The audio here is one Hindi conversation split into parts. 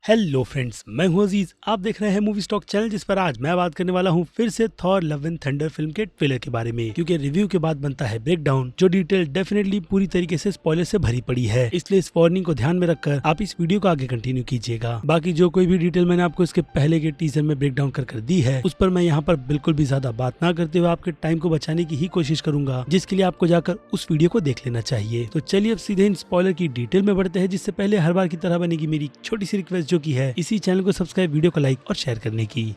हेलो फ्रेंड्स, मैं हूं अजीज। आप देख रहे हैं मूवी स्टॉक चैनल, जिस पर आज मैं बात करने वाला हूं फिर से Thor love and thunder film के ट्रेलर के बारे में, क्योंकि रिव्यू के बाद बनता है ब्रेकडाउन, जो डिटेल डेफिनेटली पूरी तरीके से स्पॉइलर से भरी पड़ी है। इसलिए इस वार्निंग को ध्यान में रखकर आप इस वीडियो को आगे कंटिन्यू कीजिएगा। बाकी जो कोई भी डिटेल मैंने आपको इसके पहले के टीजर में ब्रेकडाउन कर दी है, उस पर मैं यहाँ पर बिल्कुल भी ज्यादा बात ना करते हुए आपके टाइम को बचाने की ही कोशिश करूंगा, जिसके लिए आपको जाकर उस वीडियो को देख लेना चाहिए। तो चलिए अब सीधे इन स्पॉइलर की डिटेल में बढ़ते हैं, जिससे पहले हर बार की तरह बनेगी मेरी छोटी सी रिक्वेस्ट, जो की है इसी चैनल को सब्सक्राइब, वीडियो को लाइक और शेयर करने की।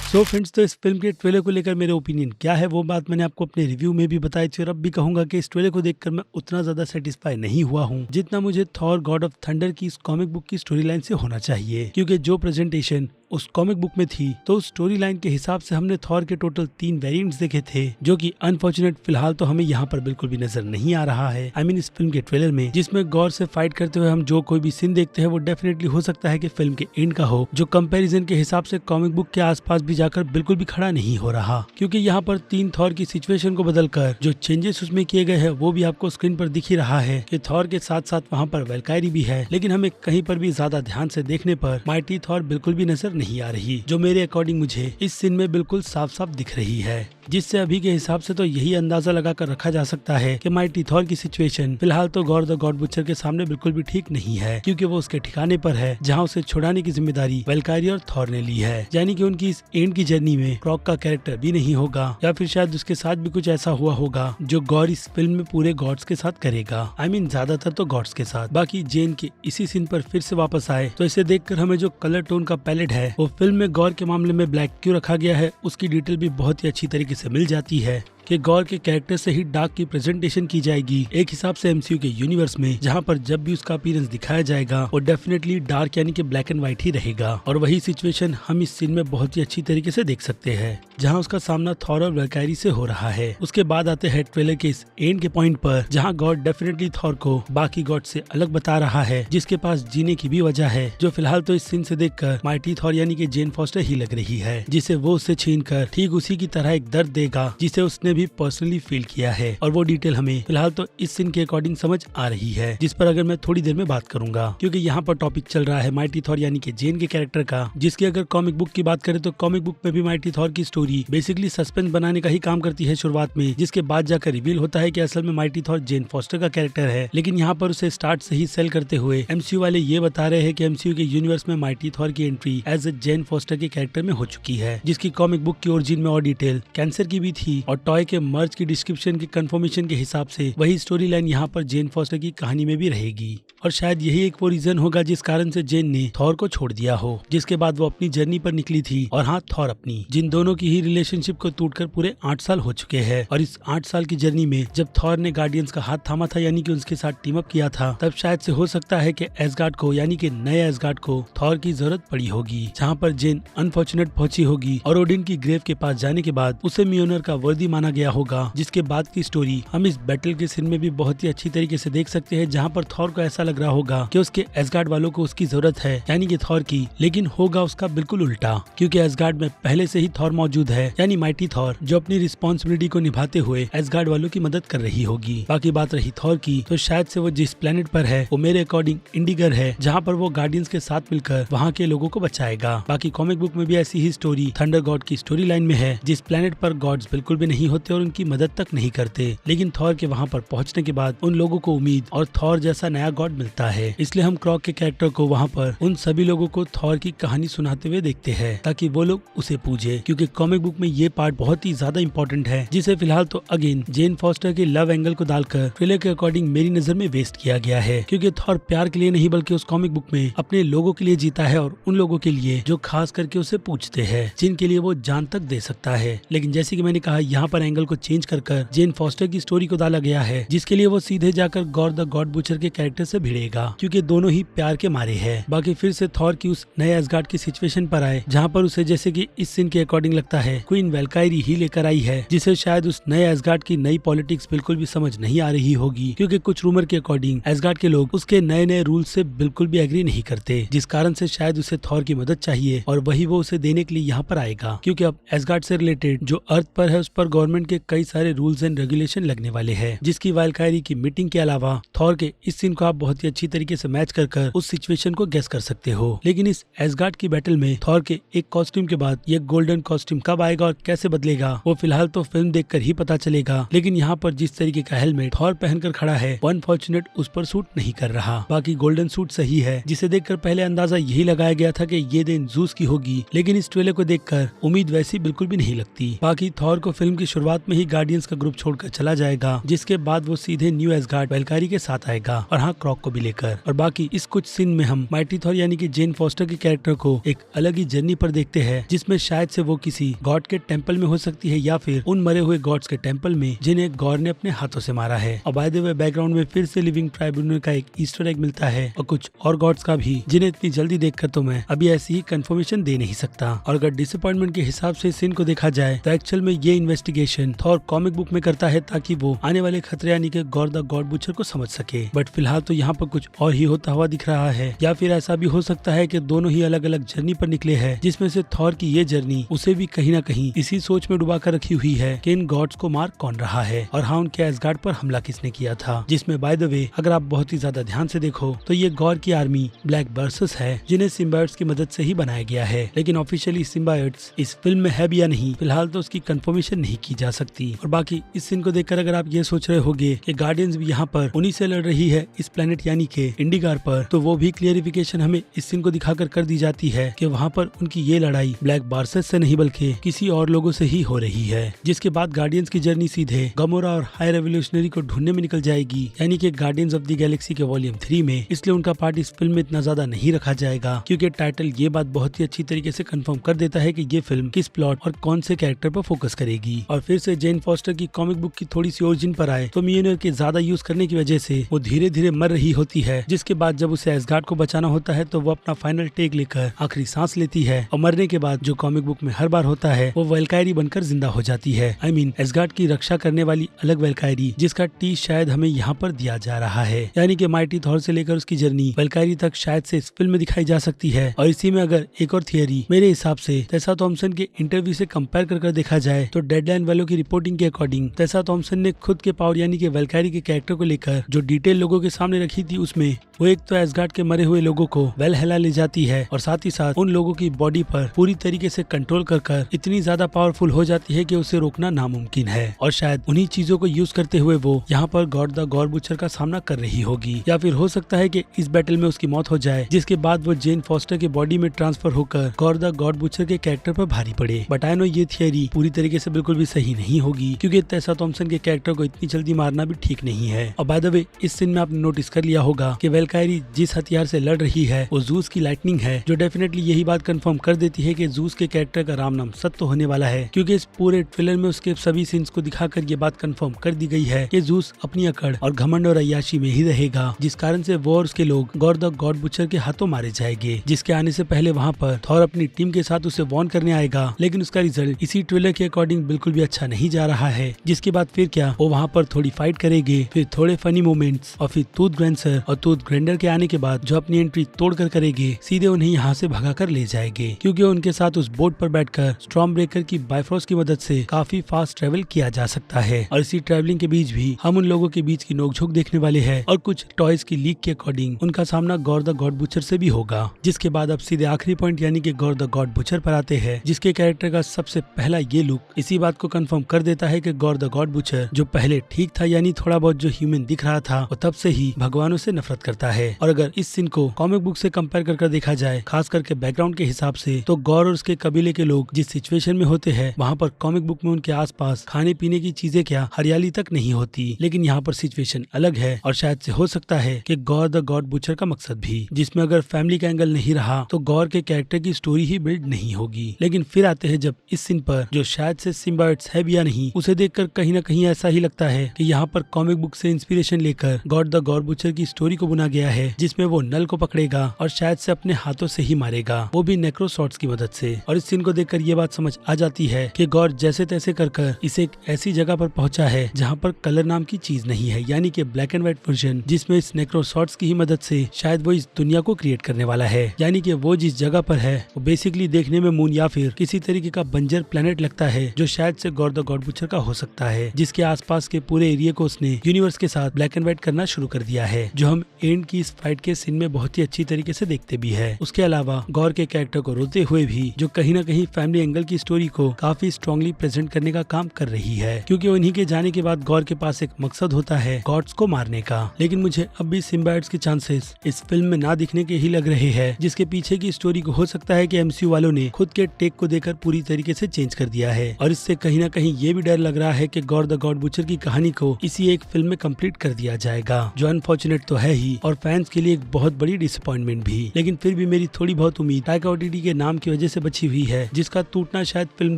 सो फ्रेंड्स, तो इस फिल्म के ट्रेलर को लेकर मेरे ओपिनियन क्या है वो बात मैंने आपको अपने रिव्यू में भी बताई थी, और अब भी कहूंगा कि इस ट्रेलर को देखकर मैं उतना ज्यादा सेटिस्फाई नहीं हुआ हूं जितना मुझे थॉर गॉड ऑफ थंडर की इस कॉमिक बुक की स्टोरी लाइन से होना चाहिए। क्योंकि जो प्रेजेंटेशन उस कॉमिक बुक में थी, तो उस स्टोरी लाइन के हिसाब से हमने थॉर के टोटल 3 वेरिएंट्स देखे थे, जो कि अनफॉर्चुनेट फिलहाल तो हमें यहाँ पर बिल्कुल भी नजर नहीं आ रहा है। आई मीन इस फिल्म के ट्रेलर में, जिसमें गौर से फाइट करते हुए हम जो कोई भी सीन देखते हैं वो डेफिनेटली हो सकता है कि फिल्म के एंड का हो, जो कंपैरिजन के हिसाब से कॉमिक बुक के आसपास भी जाकर बिल्कुल भी खड़ा नहीं हो रहा। क्योंकि यहाँ पर 3 थॉर की सिचुएशन को बदलकर जो चेंजेस उसमें किए गए हैं वो भी आपको स्क्रीन पर दिख ही रहा है कि थॉर के साथ साथ वहाँ पर वेलकायरी भी है, लेकिन हमें कहीं पर भी ज्यादा ध्यान से देखने पर माइटी थॉर बिल्कुल भी नजर नहीं आ रही, जो मेरे अकॉर्डिंग मुझे इस सीन में बिल्कुल साफ साफ दिख रही है। जिससे अभी के हिसाब से तो यही अंदाजा लगाकर रखा जा सकता है कि माइटी थॉर की सिचुएशन फिलहाल तो गॉड द गॉड बुचर के सामने बिल्कुल भी ठीक नहीं है, क्योंकि वो उसके ठिकाने पर है जहां उसे छुड़ाने की जिम्मेदारी वेलकायरी और थॉर ने ली है। यानी कि उनकी इस एंड की जर्नी में क्रॉक का कैरेक्टर भी नहीं होगा, या फिर शायद उसके साथ भी कुछ ऐसा हुआ होगा जो गॉड इस फिल्म में पूरे गॉड्स के साथ करेगा। आई मीन ज्यादातर तो गॉड्स के साथ। बाकी जेन के इसी सीन पर फिर से वापस आए, तो इसे देखकर हमें जो कलर टोन का पैलेट है वो फिल्म में गॉड के मामले में ब्लैक क्यों रखा गया है, उसकी डिटेल भी बहुत ही अच्छी तरीके से मिल जाती है कि गॉर के कैरेक्टर से ही डार्क की प्रेजेंटेशन की जाएगी एक हिसाब से एमसीयू के यूनिवर्स में, जहां पर जब भी उसका अपीयरेंस दिखाया जाएगा वो डेफिनेटली डार्क यानी कि ब्लैक एंड व्हाइट ही रहेगा। और वही सिचुएशन हम इस सीन में बहुत ही अच्छी तरीके से देख सकते हैं, जहां उसका सामना थॉर और वेलकायरी से हो रहा है। उसके बाद आते हैं ट्रेलर के इस एंड के पॉइंट पर, जहां गॉड डेफिनेटली थॉर को बाकी गॉड से अलग बता रहा है, जिसके पास जीने की भी वजह है, जो फिलहाल तो इस सीन से देखकर माइटी थॉर यानी कि जेन फॉस्टर ही लग रही है, जिसे वो उससे छीन कर ठीक उसी की तरह एक दर्द देगा जिसे उसने भी पर्सनली फील किया है। और वो डिटेल हमें फिलहाल तो इस सीन के अकॉर्डिंग समझ आ रही है, जिस पर अगर मैं थोड़ी देर में बात करूंगा, क्योंकि यहाँ पर टॉपिक चल रहा है माइटी थॉर यानी कि जेन के कैरेक्टर का, जिसकी अगर कॉमिक बुक की बात करें तो कॉमिक बुक में भी माइटी थॉर की स्टोरी बेसिकली सस्पेंस बनाने का ही काम करती है शुरुआत में, जिसके बाद जाकर रिवील होता है कि असल में माइटी थॉर जेन फॉस्टर का कैरेक्टर है। लेकिन यहाँ पर उसे स्टार्ट से ही सेल करते हुए एमसीयू वाले ये बता रहे हैं कि एमसीयू के यूनिवर्स में माइटी थॉर की entry as a Jane Foster के कैरेक्टर में हो चुकी है, जिसकी कॉमिक बुक की ओरिजिन में और डिटेल कैंसर की भी थी, और टॉय के मर्ज की डिस्क्रिप्शन की कंफर्मेशन के हिसाब से वही स्टोरी लाइन यहाँ पर जेन फॉस्टर की कहानी में भी रहेगी। और शायद यही एक वो रीजन होगा जिस कारण से जेन ने थॉर को छोड़ दिया हो, जिसके बाद वो अपनी जर्नी पर निकली थी, और हाँ थॉर अपनी, जिन दोनों की ही रिलेशनशिप को टूटकर पूरे 8 साल हो चुके हैं। और इस 8 साल की जर्नी में जब थॉर ने गार्डियंस का हाथ थामा था, यानी कि उसके साथ टीम अप किया था, तब शायद से हो सकता है कि एसगार्ड को यानी कि नए एसगार्ड को थॉर की जरूरत पड़ी होगी, जहाँ पर जेन अनफॉर्चुनेट पहुंची होगी और ओडिन की ग्रेव के पास जाने के बाद उसे मियोनर का वर्दी माना गया होगा, जिसके बाद की स्टोरी हम इस बैटल के सीन में भी बहुत ही अच्छी तरीके से देख सकते हैं, जहाँ पर थॉर को ऐसा लग रहा होगा कि उसके एसगार्ड वालों को उसकी जरूरत है, यानी कि थॉर की, लेकिन होगा उसका बिल्कुल उल्टा, क्योंकि एसगार्ड में पहले से ही थॉर मौजूद है, यानी माइटी थॉर, जो अपनी रिस्पॉन्सिबिलिटी को निभाते हुए एसगार्ड वालों की मदद कर रही होगी। बाकी बात रही थॉर की, तो शायद से वो जिस प्लेनेट पर है वो मेरे अकॉर्डिंग इंडिगर है, जहाँ पर वो गार्डियंस के साथ मिलकर वहाँ के लोगों को बचाएगा। बाकी कॉमिक बुक में भी ऐसी ही स्टोरी थंडर गॉड की स्टोरी लाइन में है, जिस प्लेनेट पर गॉड्स बिल्कुल भी नहीं होते और उनकी मदद तक नहीं करते, लेकिन थॉर के वहाँ पर पहुँचने के बाद उन लोगों को उम्मीद और थॉर जैसा नया गॉड मिलता है। इसलिए हम क्रॉक के कैरेक्टर को वहाँ पर उन सभी लोगों को थॉर की कहानी सुनाते हुए देखते हैं, ताकि वो लोग उसे पूजे, क्योंकि कॉमिक बुक में ये पार्ट बहुत ही ज्यादा इंपॉर्टेंट है, जिसे फिलहाल तो अगेन जेन फॉस्टर के लव एंगल को डालकर ट्रेलर के अकॉर्डिंग मेरी नजर में वेस्ट किया गया है। क्योंकि थॉर प्यार के लिए नहीं बल्कि उस कॉमिक बुक में अपने लोगों के लिए जीता है, और उन लोगों के लिए जो खास करके उसे पूछते हैं, जिनके लिए वो जान तक दे सकता है। लेकिन जैसे कि मैंने कहा, यहाँ पर एंगल को चेंज कर जेन फॉस्टर की स्टोरी को डाला गया है, जिसके लिए वो सीधे जाकर गॉड द गॉड बुचर के कैरेक्टर से भिड़ेगा, क्योंकि दोनों ही प्यार के मारे हैं। बाकी फिर से थॉर की उस नए एसगार्ड की सिचुएशन पर आए, जहाँ पर उसे जैसे कि इस सीन के अकॉर्डिंग लगता है क्वीन वेलकायरी ही लेकर आई है, जिसे शायद उस नए एसगार्ड की नई पॉलिटिक्स बिल्कुल भी समझ नहीं आ रही होगी, क्योंकि कुछ रूमर के अकॉर्डिंग एसगार्ड के लोग उसके नए नए रूल्स से बिल्कुल भी एग्री नहीं करते, जिस कारण से शायद उसे थॉर की मदद चाहिए, और वही वो उसे देने के लिए यहाँ पर आएगा। क्योंकि अब एसगार्ड से रिलेटेड जो अर्थ पर है उस पर गवर्नमेंट गवर्नमेंट के कई सारे रूल्स एंड रेगुलेशन लगने वाले हैं, जिसकी वाल्कायरी की मीटिंग के अलावा थॉर के इस सीन को आप बहुत ही अच्छी तरीके से मैच कर उस सिचुएशन को गेस कर सकते हो। लेकिन इस एसगार्ड की बैटल में थॉर के एक कॉस्ट्यूम के बाद ये गोल्डन कॉस्ट्यूम कब आएगा और कैसे बदलेगा वो फिलहाल तो फिल्म देखकर ही पता चलेगा। लेकिन यहाँ पर जिस तरीके का हेलमेट थॉर पहनकर खड़ा है वो अनफॉर्चुनेट उस पर सूट नहीं कर रहा। बाकी गोल्डन सूट सही है, जिसे देखकर पहले अंदाजा यही लगाया गया था कि ये दिन जूस की होगी, लेकिन इस ट्रेलर को देखकर उम्मीद वैसी बिल्कुल भी नहीं लगती। बाकी थॉर को फिल्म की शुरुआत में ही गार्डियंस का ग्रुप छोड़कर चला जाएगा, जिसके बाद वो सीधे न्यू एसगार्ड वेल्कायरी के साथ आएगा और हाँ, क्रॉक को भी लेकर। और बाकी इस कुछ सीन में हम माइटी थॉर यानी कि जेन फॉस्टर के कैरेक्टर को एक अलग ही जर्नी पर देखते हैं, जिसमें शायद से वो किसी गॉड के टेम्पल में हो सकती है या फिर उन मरे हुए गॉड्स के टेम्पल में जिन्हें गॉड ने अपने हाथों से मारा है। और बाय द वे बैकग्राउंड में फिर से लिविंग ट्राइब्यूनल का एक ईस्टर एग मिलता है और कुछ और गॉड्स का भी, जिन्हें इतनी जल्दी देखकर तो मैं अभी ऐसी ही कंफर्मेशन दे नहीं सकता। और अगर डिसअपॉइंटमेंट के हिसाब से सीन को देखा जाए तो एक्चुअल में ये इन्वेस्टिगेशन थॉर कॉमिक बुक में करता है ताकि वो आने वाले खतरे यानी कि गॉड द गॉड बुचर को समझ सके। बट फिलहाल तो यहाँ पर कुछ और ही होता हुआ दिख रहा है, या फिर ऐसा भी हो सकता है कि दोनों ही अलग अलग जर्नी पर निकले हैं, जिसमें से थॉर की ये जर्नी उसे भी कहीं ना कहीं इसी सोच में डुबा कर रखी हुई है कि इन गॉड्स को मार कौन रहा है और हाँ, उनके एसगार्ड पर हमला किसने किया था। जिसमें बाय द वे अगर आप बहुत ही ज्यादा ध्यान से देखो तो ये गॉड की आर्मी ब्लैक बर्सस है, जिन्हें सिम्बायोट्स की मदद से ही बनाया गया है। लेकिन ऑफिशियली सिम्बायोट्स इस फिल्म में है भी या नहीं, फिलहाल तो उसकी कंफर्मेशन नहीं की जा सकती। और बाकी इस सीन को देखकर अगर आप ये सोच रहे होगे कि गार्डियंस भी यहाँ पर उन्हीं से लड़ रही है इस प्लेनेट यानी के इंडिगार पर, तो वो भी क्लियरिफिकेशन हमें इस सीन को दिखाकर कर दी जाती है कि वहाँ पर उनकी ये लड़ाई ब्लैक बार्सेस से नहीं बल्कि किसी और लोगों से ही हो रही है। जिसके बाद गार्डियंस की जर्नी सीधे गमोरा और हाई रेवोल्यूशनरी को ढूंढने में निकल जाएगी, यानी कि गार्डियंस ऑफ द गैलेक्सी के वॉल्यूम 3 में। इसलिए उनका पार्ट इस फिल्म में इतना ज्यादा नहीं रखा जाएगा, क्योंकि टाइटल ये बात बहुत ही अच्छी तरीके से कंफर्म कर देता है कि ये फिल्म किस प्लॉट और कौन से कैरेक्टर पर फोकस करेगी। और फिर से जेन फॉस्टर की कॉमिक बुक की थोड़ी सी ओरिजिन पर आए तो मियोनियर के ज्यादा यूज करने की वजह से वो धीरे धीरे मर रही होती है, जिसके बाद जब उसे एसगार्ड को बचाना होता है तो वो अपना फाइनल टेक लेकर आखिरी सांस लेती है और मरने के बाद जो कॉमिक बुक में हर बार होता है वो वेल्कायरी बनकर जिंदा हो जाती है। आई मीन एसगार्ड की रक्षा करने वाली अलग वेल्कायरी, जिसका टी शायद हमें यहाँ पर दिया जा रहा है, यानी कि माइटी थॉर से लेकर उसकी जर्नी वेल्कायरी तक शायद से इस फिल्म में दिखाई जा सकती है। और इसी में अगर एक और थियरी मेरे हिसाब से टेसा थॉम्सन के इंटरव्यू से कंपेयर कर देखा जाए तो डेडलाइन वालों की रिपोर्टिंग के अकॉर्डिंग टेसा थॉम्सन ने खुद के पावर यानी कि वेल्कायरी के कैरेक्टर को लेकर जो डिटेल लोगों के सामने रखी थी, उसमें वो एक तो एसगार्ड के मरे हुए लोगों को वेलहेला ले जाती है और साथ ही साथ उन लोगों की बॉडी पर पूरी तरीके से कंट्रोल कर इतनी ज्यादा पावरफुल हो जाती है कि उसे रोकना नामुमकिन है। और शायद उन्हीं चीजों को यूज करते हुए वो यहाँ पर गॉड द गॉड बुचर का सामना कर रही होगी, या फिर हो सकता है कि इस बैटल में उसकी मौत हो जाए, जिसके बाद वो जेन फॉस्टर के बॉडी में ट्रांसफर होकर गॉड द गॉड बुचर के कैरेक्टर पर भारी पड़े। बट आई नो ये थियरी पूरी तरीके से बिल्कुल भी सही नहीं होगी, क्योंकि टेसा थॉम्सन के कैरेक्टर को इतनी जल्दी मारना भी ठीक नहीं है। और बाय द वे इस सीन में आपने नोटिस कर लिया होगा कि वेल्कायरी जिस हथियार से लड़ रही है वो जूस की लाइटनिंग है, जो डेफिनेटली यही बात कंफर्म कर देती है कि जूस के कैरेक्टर का राम नाम सत्य होने वाला है, क्योंकि इस पूरे ट्रेलर में उसके सभी सीन्स को दिखाकर ये बात कंफर्म कर दी गई है कि जूस अपनी अकड़ और घमंड और अय्याशी में ही रहेगा, जिस कारण से वो और उसके लोग गॉड द गॉड बुचर के हाथों मारे जाएंगे। जिसके आने से पहले वहाँ पर थॉर अपनी टीम के साथ उसे वॉर्न करने आएगा, लेकिन उसका रिजल्ट इसी ट्रेलर के अकॉर्डिंग बिल्कुल भी अच्छा नहीं जा रहा है। जिसके बाद फिर क्या, वो वहाँ पर थोड़ी फाइट करेंगे, फिर थोड़े फनी मोमेंट्स और फिर टूथ ग्रैंडसर और टूथ ग्रैंडर के आने के बाद जो अपनी एंट्री तोड़कर करेंगे, सीधे उन्हें यहाँ से भगा कर ले जाएंगे, क्योंकि उनके साथ उस बोट पर बैठकर स्टॉर्म ब्रेकर की बाइफ्रोस्ट की मदद से काफी फास्ट ट्रेवल किया जा सकता है। और इसी ट्रेवलिंग के बीच भी हम उन लोगों के बीच की नोकझोंक देखने वाले हैं और कुछ टॉयज की लीक के अकॉर्डिंग उनका सामना गॉड द गॉड बुचर से भी होगा। जिसके बाद अब सीधे आखिरी पॉइंट यानी कि गॉड द गॉड बुचर पर आते हैं, जिसके कैरेक्टर का सबसे पहला ये लुक इसी बात को कंफर्म कर देता है कि गॉड द गॉड बुचर जो पहले ठीक था, यानी थोड़ा बहुत जो ह्यूमन दिख रहा था, वो तब से ही भगवानों से नफरत करता है। और अगर इस सीन को कॉमिक बुक से कंपेयर कर देखा जाए, खास करके बैकग्राउंड के हिसाब से, तो गौर और उसके कबीले के लोग जिस सिचुएशन में होते हैं, वहाँ पर कॉमिक बुक में उनके आसपास खाने पीने की चीजें क्या हरियाली तक नहीं होती, लेकिन यहाँ पर सिचुएशन अलग है। और शायद से हो सकता है कि गॉड द गॉड बुचर का मकसद भी, जिसमें अगर फैमिली का एंगल नहीं रहा तो गौर के कैरेक्टर की स्टोरी ही बिल्ड नहीं होगी। लेकिन फिर आते हैं जब इस सीन पर, जो शायद से सिम्बायोट्स है भी या नहीं, उसे देखकर कहीं ना कहीं ऐसा ही लगता है कि यहाँ पर कॉमिक बुक से इंस्पिरेशन लेकर गॉड द गॉड बुचर की स्टोरी को बुना गया है, जिसमें वो नल को पकड़ेगा और शायद से अपने हाथों से ही मारेगा, वो भी नेक्रोसॉर्ड्स की मदद से। और इस सीन को देखकर ये बात समझ आ जाती है कि गॉड जैसे तैसे कर इसे एक ऐसी जगह पर पहुंचा है जहाँ पर कलर नाम की चीज नहीं है, यानी कि ब्लैक एंड व्हाइट वर्जन, जिसमें इस नेक्रोसॉर्ड्स की ही मदद से शायद वो इस दुनिया को क्रिएट करने वाला है। यानी कि वो जिस जगह पर है वो बेसिकली देखने में मून या फिर किसी तरीके का बंजर प्लेनेट लगता है, जो शायद से God God the God butcher का हो सकता है, जिसके आसपास के पूरे एरिया को उसने यूनिवर्स के साथ ब्लैक एंड व्हाइट करना शुरू कर दिया है, जो हम एंड की इस फाइट के सीन में बहुत ही अच्छी तरीके से देखते भी है। उसके अलावा गौर के कैरेक्टर को रोते हुए भी, जो कहीं ना कहीं फैमिली एंगल की स्टोरी को काफी स्ट्रांगली प्रेजेंट करने का काम कर रही है, क्योंकि उन्हीं के जाने के बाद गौर के पास एक मकसद होता है गॉड्स को मारने का। लेकिन मुझे अब भी सिम्बायोट्स के चांसेस इस फिल्म में ना दिखने के ही लग रहे हैं, जिसके पीछे की स्टोरी को हो सकता है कि एमसीयू वालों ने खुद के टेक को देकर पूरी तरीके से चेंज कर दिया है, और इससे कहीं ना कहीं ये भी डर लग रहा है कि गॉड द गॉड बुचर की कहानी को इसी एक फिल्म में कंप्लीट कर दिया जाएगा, जो अनफॉर्चुनेट तो है ही और फैंस के लिए एक बहुत बड़ी डिसअपॉइंटमेंट भी। लेकिन फिर भी मेरी थोड़ी बहुत उम्मीद टाइका वाइटिटी के नाम की वजह से बची हुई है, जिसका टूटना शायद फिल्म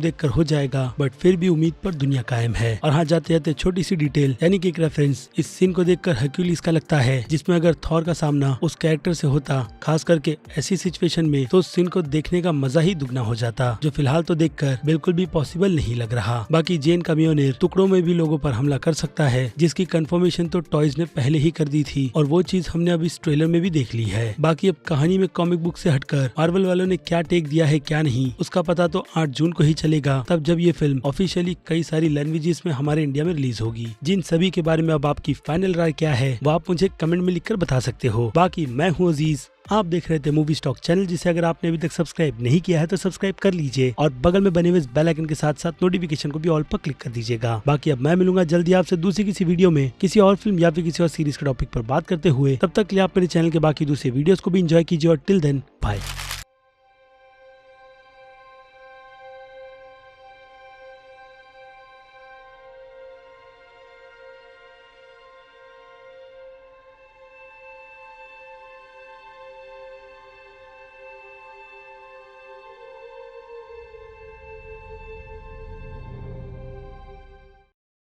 देखकर हो जाएगा, बट फिर भी उम्मीद पर दुनिया कायम है। और हाँ, जाते जाते छोटी सी डिटेल यानी कि एक रेफरेंस, इस सीन को देखकर हरक्यूलिस का लगता है, जिसमें अगर थॉर का सामना उस कैरेक्टर से होता, खास करके ऐसी सिचुएशन में, तो उस सीन को देखने का मजा ही दुगना हो जाता, जो फिलहाल तो देखकर बिल्कुल भी पॉसिबल नहीं लग रहा। बाकी जेन का मियोनेर टुकड़ों में भी लोगों पर हमला कर सकता है, जिसकी कंफर्मेशन तो टॉयज ने पहले ही कर दी थी, और वो चीज हमने अब इस ट्रेलर में भी देख ली है। बाकी अब कहानी में कॉमिक बुक से हटकर मार्वल वालों ने क्या टेक दिया है क्या नहीं, उसका पता तो 8 जून को ही चलेगा, तब जब ये फिल्म ऑफिशियली कई सारी लैंग्वेजेस में हमारे इंडिया में रिलीज होगी। जिन सभी के बारे में अब आपकी फाइनल राय क्या है, वो आप मुझे कमेंट में लिखकर बता सकते हो। बाकी मैं हूँ अजीज, आप देख रहे थे मूवी स्टॉक चैनल, जिसे अगर आपने अभी तक सब्सक्राइब नहीं किया है तो सब्सक्राइब कर लीजिए, और बगल में बने हुए बेल आइकन के साथ साथ नोटिफिकेशन को भी ऑल पर क्लिक कर दीजिएगा। बाकी अब मैं मिलूंगा जल्दी आपसे दूसरी किसी वीडियो में किसी और फिल्म या फिर किसी और सीरीज के टॉपिक पर बात करते हुए। तब तक के लिए आप मेरे चैनल के बाकी दूसरे वीडियोस को भी एंजॉय कीजिए, और टिल देन बाय।